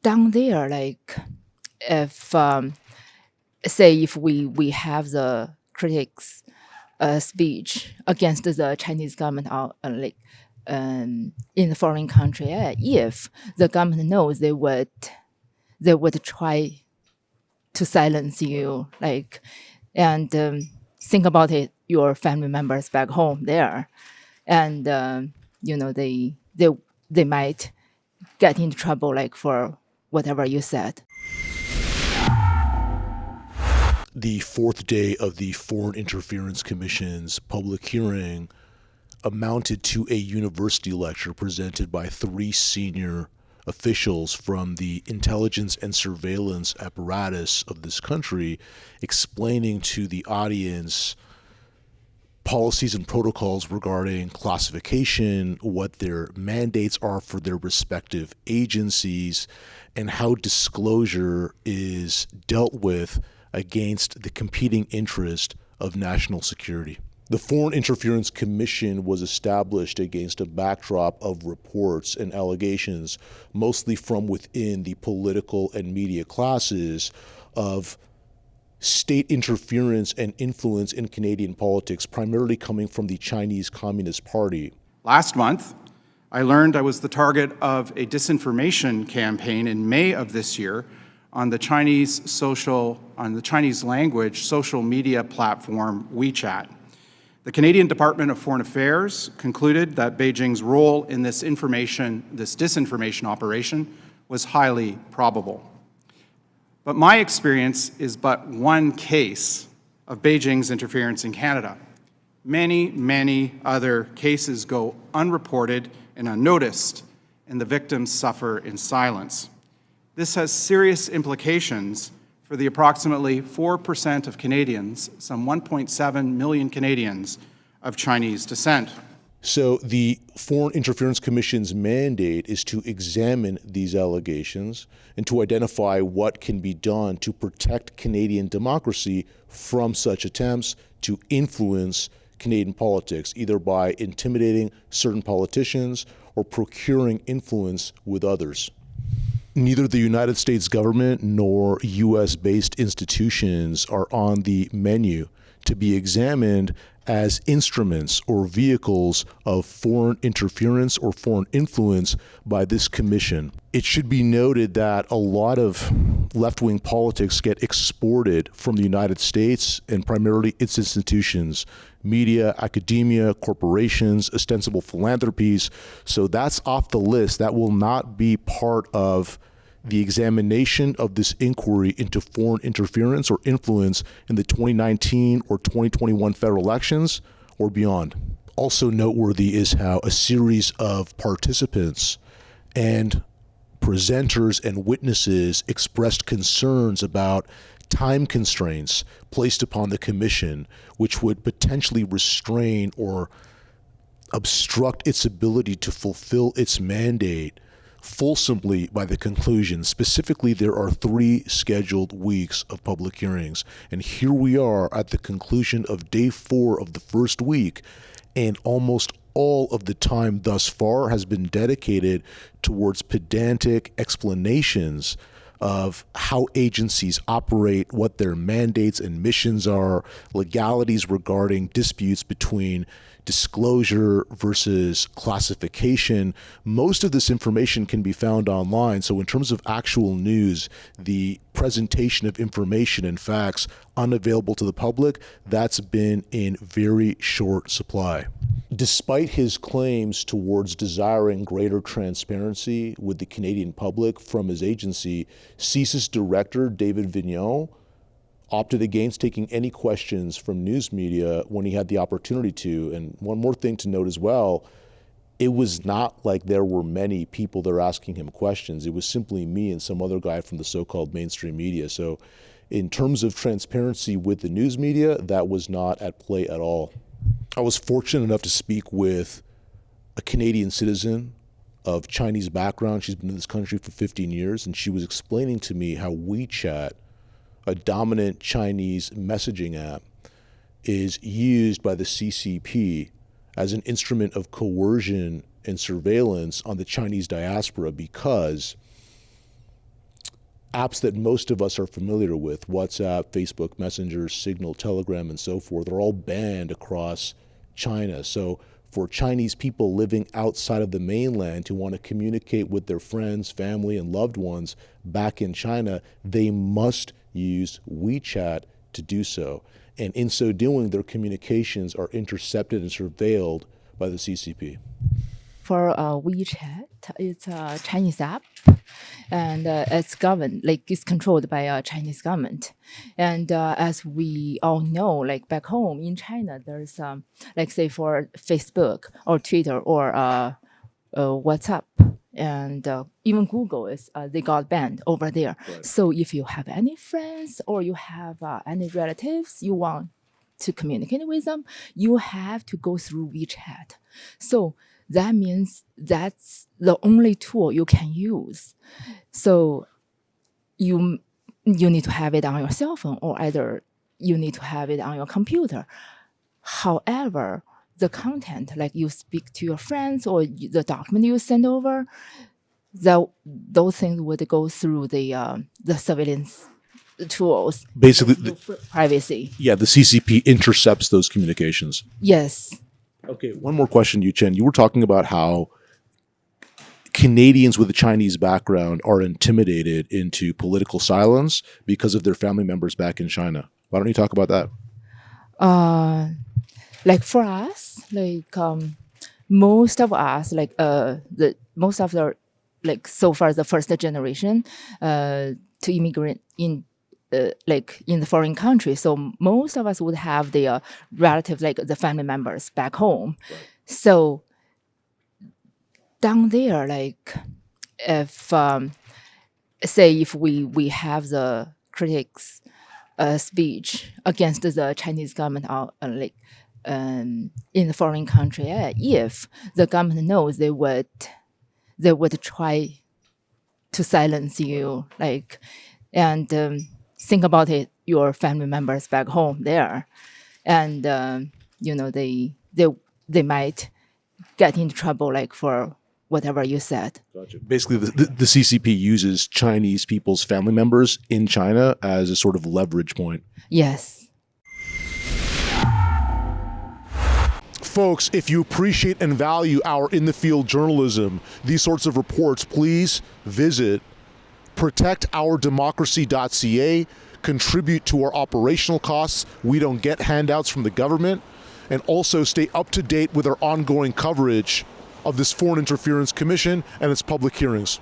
down there, like if say if we have the critics speech against the Chinese government or in the foreign country, if the government knows they would try to silence you, like, and think about it, your family members back home there, and they might get into trouble, like for whatever you said. The fourth day of the Foreign Interference Commission's public hearing amounted to a university lecture presented by three senior officials from the intelligence and surveillance apparatus of this country, explaining to the audience policies and protocols regarding classification, what their mandates are for their respective agencies, and how disclosure is dealt with against the competing interest of national security. The Foreign Interference Commission was established against a backdrop of reports and allegations, mostly from within the political and media classes, of state interference and influence in Canadian politics, primarily coming from the Chinese Communist Party. Last month, I learned I was the target of a disinformation campaign in May of this year on the Chinese language social media platform WeChat. The Canadian Department of Foreign Affairs concluded that Beijing's role in this disinformation operation was highly probable. But my experience is but one case of Beijing's interference in Canada. Many, many other cases go unreported and unnoticed, and the victims suffer in silence. This has serious implications for the approximately 4% of Canadians, some 1.7 million Canadians, of Chinese descent. So the Foreign Interference Commission's mandate is to examine these allegations and to identify what can be done to protect Canadian democracy from such attempts to influence Canadian politics, either by intimidating certain politicians or procuring influence with others. Neither the United States government nor U.S.-based institutions are on the menu to be examined as instruments or vehicles of foreign interference or foreign influence by this commission. It should be noted that a lot of left-wing politics get exported from the United States and primarily its institutions, media, academia, corporations, ostensible philanthropies. So that's off the list. That will not be part of the examination of this inquiry into foreign interference or influence in the 2019 or 2021 federal elections or beyond. Also noteworthy is how a series of participants and presenters and witnesses expressed concerns about time constraints placed upon the commission, which would potentially restrain or obstruct its ability to fulfill its mandate fulsomely by the conclusion. Specifically, there are 3 scheduled weeks of public hearings, and here we are at the conclusion of day 4 of the first week, and almost all of the time thus far has been dedicated towards pedantic explanations of how agencies operate, what their mandates and missions are, legalities regarding disputes between disclosure versus classification. Most of this information can be found online. So in terms of actual news, the presentation of information and facts unavailable to the public, that's been in very short supply. Despite his claims towards desiring greater transparency with the Canadian public from his agency, CSIS Director David Vigneault opted against taking any questions from news media when he had the opportunity to. And one more thing to note as well, it was not like there were many people that are asking him questions. It was simply me and some other guy from the so-called mainstream media. So in terms of transparency with the news media, that was not at play at all. I was fortunate enough to speak with a Canadian citizen of Chinese background. She's been in this country for 15 years, and she was explaining to me how WeChat, a dominant Chinese messaging app, is used by the CCP as an instrument of coercion and surveillance on the Chinese diaspora because apps that most of us are familiar with, WhatsApp, Facebook Messenger, Signal, Telegram, and so forth, are all banned across China. So for Chinese people living outside of the mainland who want to communicate with their friends, family, and loved ones back in China, they must use WeChat to do so. And in so doing, their communications are intercepted and surveilled by the CCP. For WeChat, it's a Chinese app, and it's governed, like it's controlled by a Chinese government. And as we all know, like back home in China, there's like say for Facebook or Twitter or WhatsApp, and even Google is they got banned over there. Right. So if you have any friends or you have any relatives you want to communicate with them, you have to go through WeChat. So that means that's the only tool you can use. So you need to have it on your cell phone, or either you need to have it on your computer. However, the content, like you speak to your friends or the document you send over, those things would go through the surveillance tools. Basically, Privacy. yeah, the CCP intercepts those communications. Yes. Okay, one more question, Yu Chen. You were talking about how Canadians with a Chinese background are intimidated into political silence because of their family members back in China. Why don't you talk about that? Like for us, like most of us, like most of the, like so far the first generation to immigrate in like in the foreign country. So most of us would have the relatives, like the family members back home. Right. So down there, like if say if we have the critics speech against the Chinese government, like in the foreign country, if the government knows, they would try to silence you, like, and think about it, your family members back home there, and they might get into trouble, like for whatever you said. Gotcha. Basically, the CCP uses Chinese people's family members in China as a sort of leverage point. Yes. Folks, if you appreciate and value our in-the-field journalism, these sorts of reports, please visit protectourdemocracy.ca, contribute to our operational costs. We don't get handouts from the government, and also stay up to date with our ongoing coverage of this Foreign Interference Commission and its public hearings.